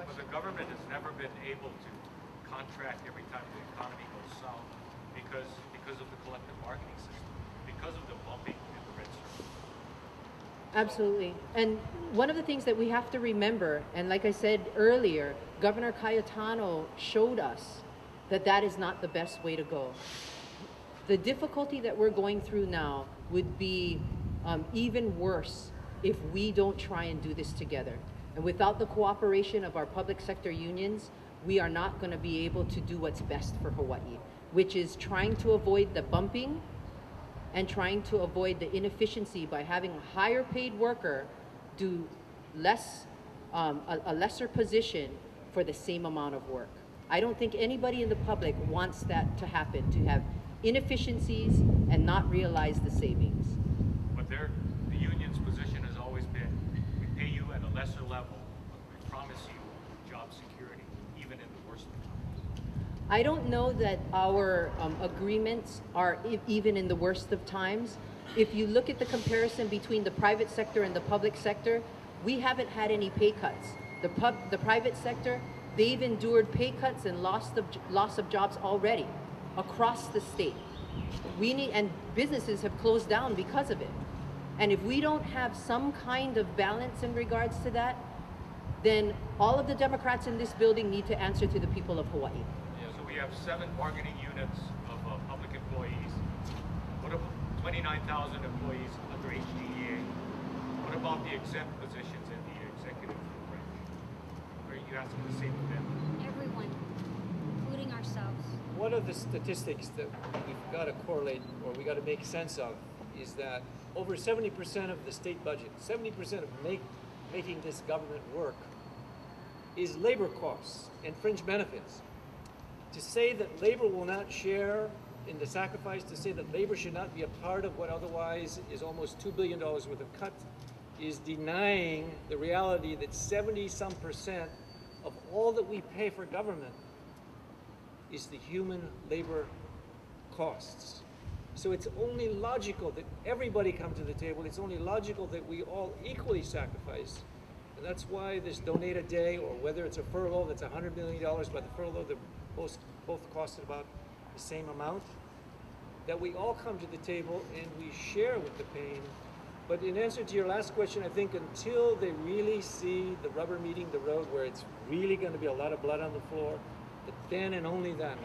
question? But the government has never been able to contract every time the economy goes south because of the collective bargaining system, because of the bumping in the red circle. Absolutely. And one of the things that we have to remember, and like I said earlier, Governor Cayetano showed us that that is not the best way to go. The difficulty that we're going through now would be even worse if we don't try and do this together. And without the cooperation of our public sector unions, we are not going to be able to do what's best for Hawaii, which is trying to avoid the bumping and trying to avoid the inefficiency by having a higher paid worker do less, a lesser position for the same amount of work. I don't think anybody in the public wants that to happen, to have inefficiencies and not realize the savings. But the union's position has always been, we pay you at a lesser level, but we promise you job security, even in the worst of times. I don't know that our agreements are even in the worst of times. If you look at the comparison between the private sector and the public sector, we haven't had any pay cuts. The private sector, they've endured pay cuts and loss of jobs already across the state. And businesses have closed down because of it. And if we don't have some kind of balance in regards to that, then all of the Democrats in this building need to answer to the people of Hawaii. Yeah, so we have 7 bargaining units of public employees. What about 29,000 employees under HDEA? What about the exempt positions in the executive branch? Are you asking the same of them? Everyone, including ourselves. One of the statistics that we've got to correlate, or we got to make sense of, is that over 70% of the state budget, 70% of making this government work, is labor costs and fringe benefits. To say that labor will not share in the sacrifice, to say that labor should not be a part of what otherwise is almost $2 billion worth of cut, is denying the reality that 70-some% of all that we pay for government is the human labor costs. So it's only logical that everybody come to the table. It's only logical that we all equally sacrifice. And that's why this donate a day, or whether it's a furlough that's $100 million, by the furlough that both costed about the same amount, that we all come to the table and we share with the pain. But in answer to your last question, I think until they really see the rubber meeting the road, where it's really going to be a lot of blood on the floor, but then and only then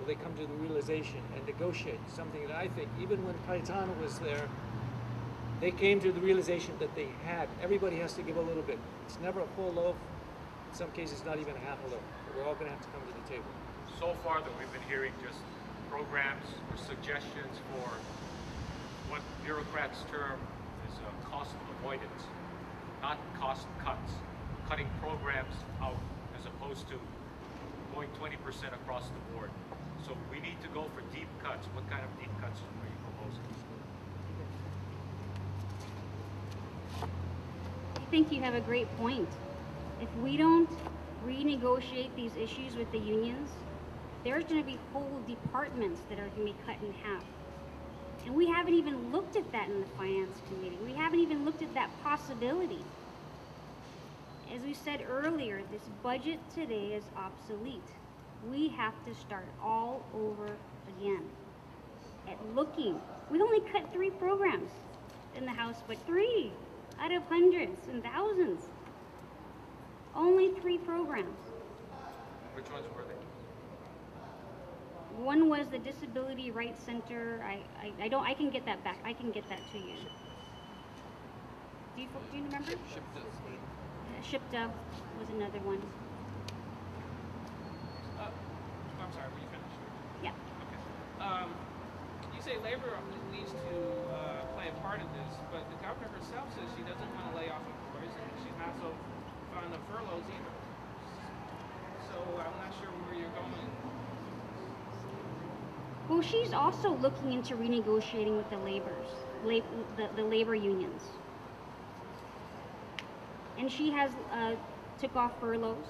will they come to the realization and negotiate something that I think, even when Cayetano was there, they came to the realization that they had. Everybody has to give a little bit. It's never a full loaf. In some cases, not even a half a loaf. But we're all going to have to come to the table. So far that we've been hearing just programs or suggestions for what bureaucrats term is cost avoidance, not cost cuts. Cutting programs out as opposed to going 20% across the board. So we need to go for deep cuts. What kind of deep cuts are you proposing? I think you have a great point. If we don't renegotiate these issues with the unions, there's going to be whole departments that are going to be cut in half. And we haven't even looked at that in the Finance Committee. We haven't even looked at that possibility. As we said earlier, this budget today is obsolete. We have to start all over again at looking. We only cut 3 programs in the House, but 3 out of hundreds and thousands. Only 3 programs. Which ones were they? One was the Disability Rights Center. I can get that back. I can get that to you. Do you remember? SHPTA was another one. I'm sorry, were you finished? Yeah. Okay. You say labor needs to play a part in this, but the governor herself says she doesn't want to lay off employees, and she's not so fond of furloughs either. So I'm not sure where you're going. Well, she's also looking into renegotiating with the the labor unions. And she has took off furloughs.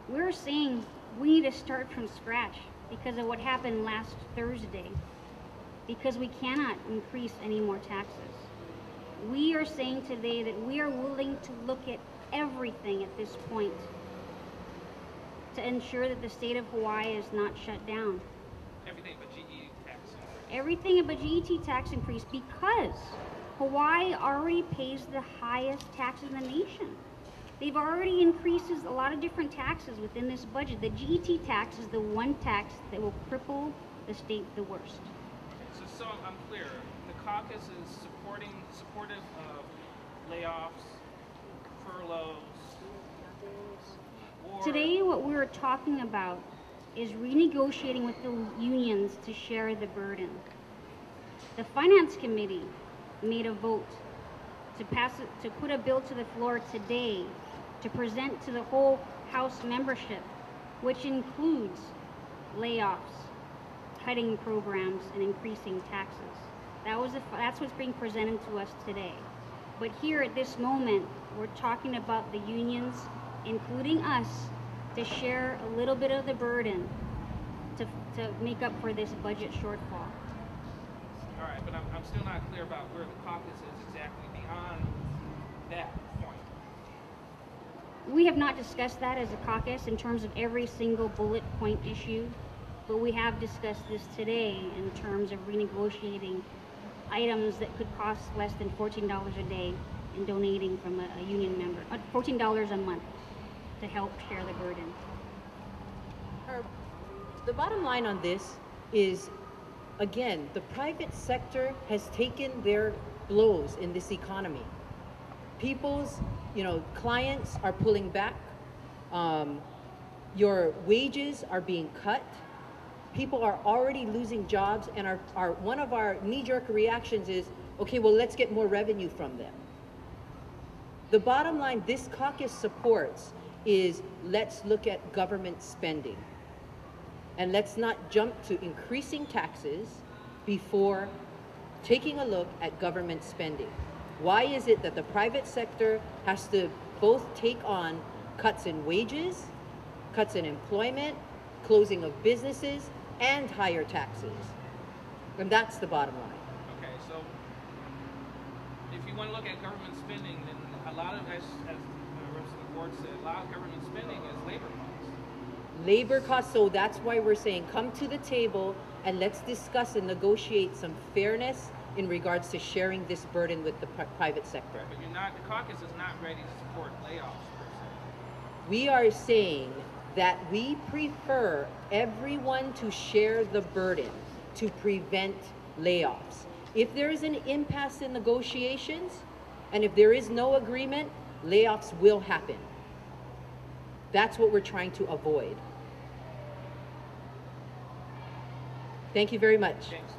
We're saying we need to start from scratch because of what happened last Thursday, because we cannot increase any more taxes. We are saying today that we are willing to look at everything at this point to ensure that the state of Hawaii is not shut down. Everything but GE tax increase. Everything but GET tax increase, because Hawaii already pays the highest taxes in the nation. They've already increased a lot of different taxes within this budget. The GET tax is the one tax that will cripple the state the worst. So I'm clear. The caucus is supportive of layoffs, furloughs. Or Today, what we're talking about is renegotiating with the unions to share the burden. The Finance Committee made a vote to pass it, to put a bill to the floor today to present to the whole House membership, which includes layoffs, cutting programs, and increasing taxes. That's what's being presented to us today. But here at this moment, we're talking about the unions, including us, to share a little bit of the burden to make up for this budget shortfall. All right, but I'm still not clear about where the caucus is exactly beyond that point. We have not discussed that as a caucus in terms of every single bullet point issue, but we have discussed this today in terms of renegotiating items that could cost less than $14 a day and donating from a union member, $14 a month to help share the burden. The bottom line on this is, again, the private sector has taken their blows in this economy. People's, clients are pulling back. Your wages are being cut. People are already losing jobs, and one of our knee-jerk reactions is, okay, well, let's get more revenue from them. The bottom line this caucus supports is, let's look at government spending. And let's not jump to increasing taxes before taking a look at government spending. Why is it that the private sector has to both take on cuts in wages, cuts in employment, closing of businesses, and higher taxes? And that's the bottom line. Okay, so if you want to look at government spending, then a lot of, as Representative Ward said, a lot of government spending is labor costs. Labor costs, so that's why we're saying come to the table and let's discuss and negotiate some fairness in regards to sharing this burden with the private sector. But the caucus is not ready to support layoffs per se. We are saying that we prefer everyone to share the burden to prevent layoffs. If there is an impasse in negotiations, and if there is no agreement, layoffs will happen. That's what we're trying to avoid. Thank you very much. Thanks.